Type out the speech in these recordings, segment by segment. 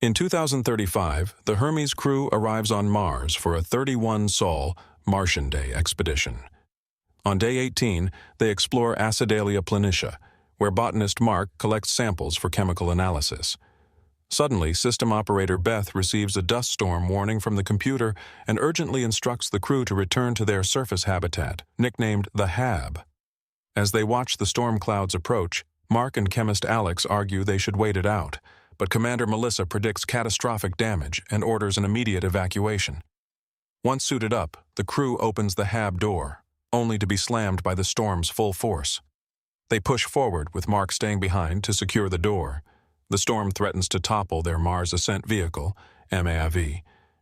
In 2035, the Hermes crew arrives on Mars for a 31-sol Martian Day expedition. On day 18, they explore Acidalia planitia, where botanist Mark collects samples for chemical analysis. Suddenly, system operator Beth receives a dust storm warning from the computer and urgently instructs the crew to return to their surface habitat, nicknamed the Hab. As they watch the storm clouds approach, Mark and chemist Alex argue they should wait it out, but Commander Melissa predicts catastrophic damage and orders an immediate evacuation. Once suited up, the crew opens the Hab door, only to be slammed by the storm's full force. They push forward, with Mark staying behind to secure the door. The storm threatens to topple their Mars Ascent Vehicle, MAV,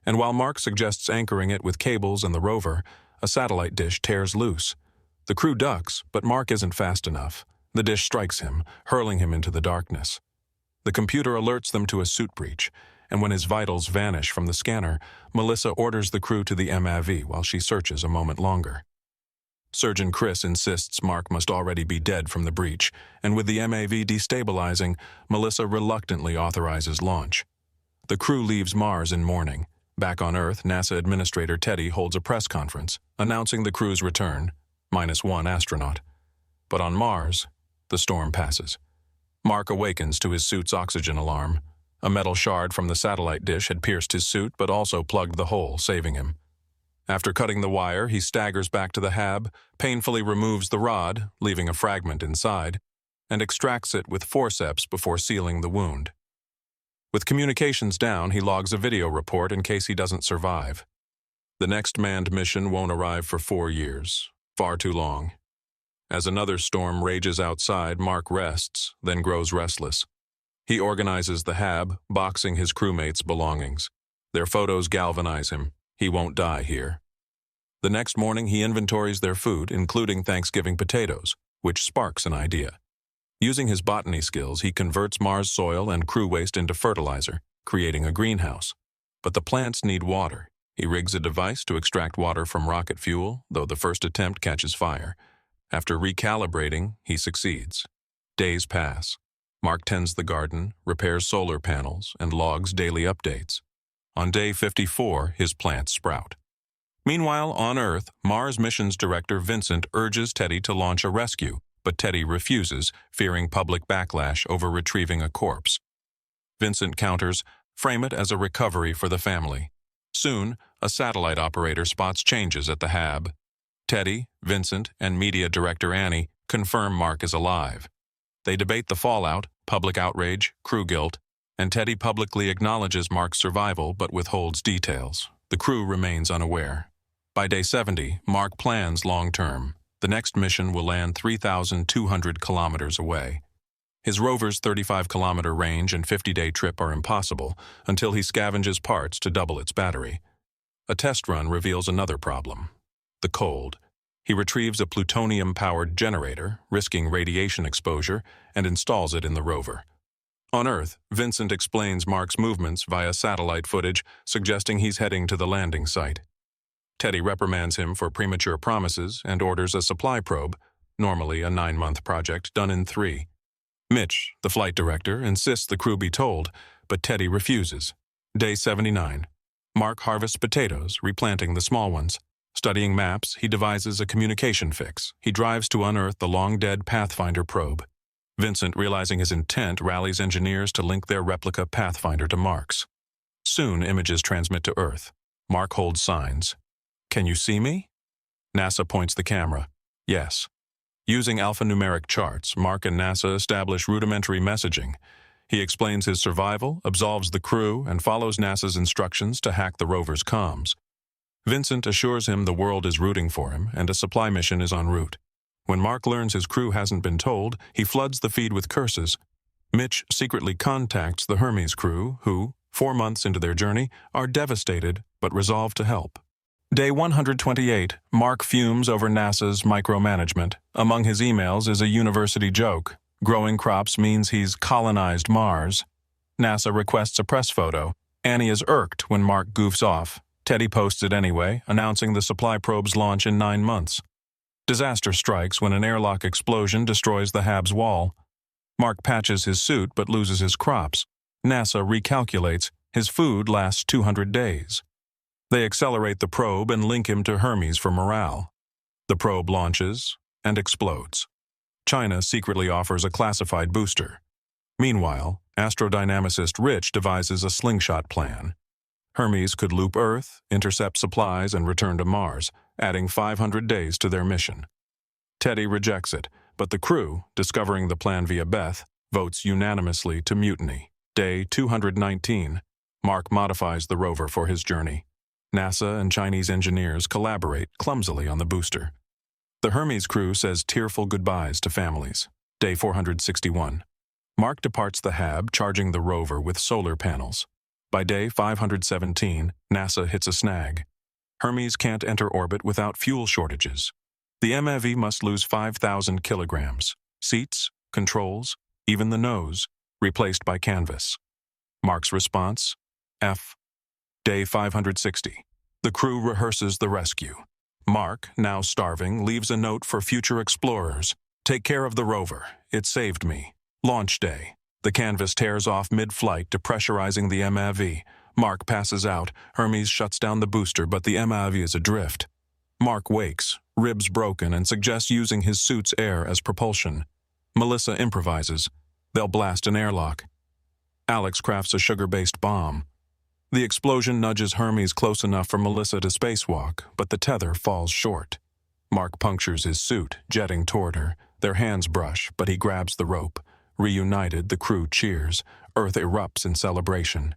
and while Mark suggests anchoring it with cables and the rover, a satellite dish tears loose. The crew ducks, but Mark isn't fast enough. The dish strikes him, hurling him into the darkness. The computer alerts them to a suit breach, and when his vitals vanish from the scanner, Melissa orders the crew to the MAV while she searches a moment longer. Surgeon Chris insists Mark must already be dead from the breach, and with the MAV destabilizing, Melissa reluctantly authorizes launch. The crew leaves Mars in mourning. Back on Earth, NASA Administrator Teddy holds a press conference, announcing the crew's return, -1 astronaut. But on Mars, the storm passes. Mark awakens to his suit's oxygen alarm. A metal shard from the satellite dish had pierced his suit but also plugged the hole, saving him. After cutting the wire, he staggers back to the Hab, painfully removes the rod, leaving a fragment inside, and extracts it with forceps before sealing the wound. With communications down, he logs a video report in case he doesn't survive. The next manned mission won't arrive for 4 years. Far too long. As another storm rages outside, Mark rests, then grows restless. He organizes the Hab, boxing his crewmates' belongings. Their photos galvanize him. He won't die here. The next morning, he inventories their food, including Thanksgiving potatoes, which sparks an idea. Using his botany skills, he converts Mars soil and crew waste into fertilizer, creating a greenhouse. But the plants need water. He rigs a device to extract water from rocket fuel, though the first attempt catches fire. After recalibrating, he succeeds. Days pass. Mark tends the garden, repairs solar panels, and logs daily updates. On day 54, his plants sprout. Meanwhile, on Earth, Mars missions director Vincent urges Teddy to launch a rescue, but Teddy refuses, fearing public backlash over retrieving a corpse. Vincent counters, frame it as a recovery for the family. Soon, a satellite operator spots changes at the Hab. Teddy, Vincent, and media director Annie confirm Mark is alive. They debate the fallout, public outrage, crew guilt, and Teddy publicly acknowledges Mark's survival but withholds details. The crew remains unaware. By day 70, Mark plans long-term. The next mission will land 3,200 kilometers away. His rover's 35-kilometer range and 50-day trip are impossible until he scavenges parts to double its battery. A test run reveals another problem: the cold. He retrieves a plutonium-powered generator, risking radiation exposure, and installs it in the rover. On Earth, Vincent explains Mark's movements via satellite footage, suggesting he's heading to the landing site. Teddy reprimands him for premature promises and orders a supply probe, normally a 9-month project, done in 3. Mitch, the flight director, insists the crew be told, but Teddy refuses. Day 79. Mark harvests potatoes, replanting the small ones. Studying maps, he devises a communication fix. He drives to unearth the long-dead Pathfinder probe. Vincent, realizing his intent, rallies engineers to link their replica Pathfinder to Mark's. Soon, images transmit to Earth. Mark holds signs. "Can you see me?" NASA points the camera. Yes. Using alphanumeric charts, Mark and NASA establish rudimentary messaging. He explains his survival, absolves the crew, and follows NASA's instructions to hack the rover's comms. Vincent assures him the world is rooting for him and a supply mission is en route. When Mark learns his crew hasn't been told, he floods the feed with curses. Mitch secretly contacts the Hermes crew, who, 4 months into their journey, are devastated but resolve to help. Day 128, Mark fumes over NASA's micromanagement. Among his emails is a university joke. Growing crops means he's colonized Mars. NASA requests a press photo. Annie is irked when Mark goofs off. Teddy posts it anyway, announcing the supply probe's launch in 9 months. Disaster strikes when an airlock explosion destroys the Hab's wall. Mark patches his suit but loses his crops. NASA recalculates his food lasts 200 days. They accelerate the probe and link him to Hermes for morale. The probe launches and explodes. China secretly offers a classified booster. Meanwhile, astrodynamicist Rich devises a slingshot plan. Hermes could loop Earth, intercept supplies, and return to Mars, adding 500 days to their mission. Teddy rejects it, but the crew, discovering the plan via Beth, votes unanimously to mutiny. Day 219, Mark modifies the rover for his journey. NASA and Chinese engineers collaborate clumsily on the booster. The Hermes crew says tearful goodbyes to families. Day 461. Mark departs the hab, charging the rover with solar panels. By day 517, NASA hits a snag. Hermes can't enter orbit without fuel shortages. The MAV must lose 5,000 kilograms. Seats, controls, even the nose, replaced by canvas. Mark's response? F. Day 560. The crew rehearses the rescue. Mark, now starving, leaves a note for future explorers. Take care of the rover. It saved me. Launch day. The canvas tears off mid-flight, depressurizing the MAV. Mark passes out. Hermes shuts down the booster, but the MAV is adrift. Mark wakes, ribs broken, and suggests using his suit's air as propulsion. Melissa improvises. They'll blast an airlock. Alex crafts a sugar-based bomb. The explosion nudges Hermes close enough for Melissa to spacewalk, but the tether falls short. Mark punctures his suit, jetting toward her. Their hands brush, but he grabs the rope. Reunited, the crew cheers. Earth erupts in celebration.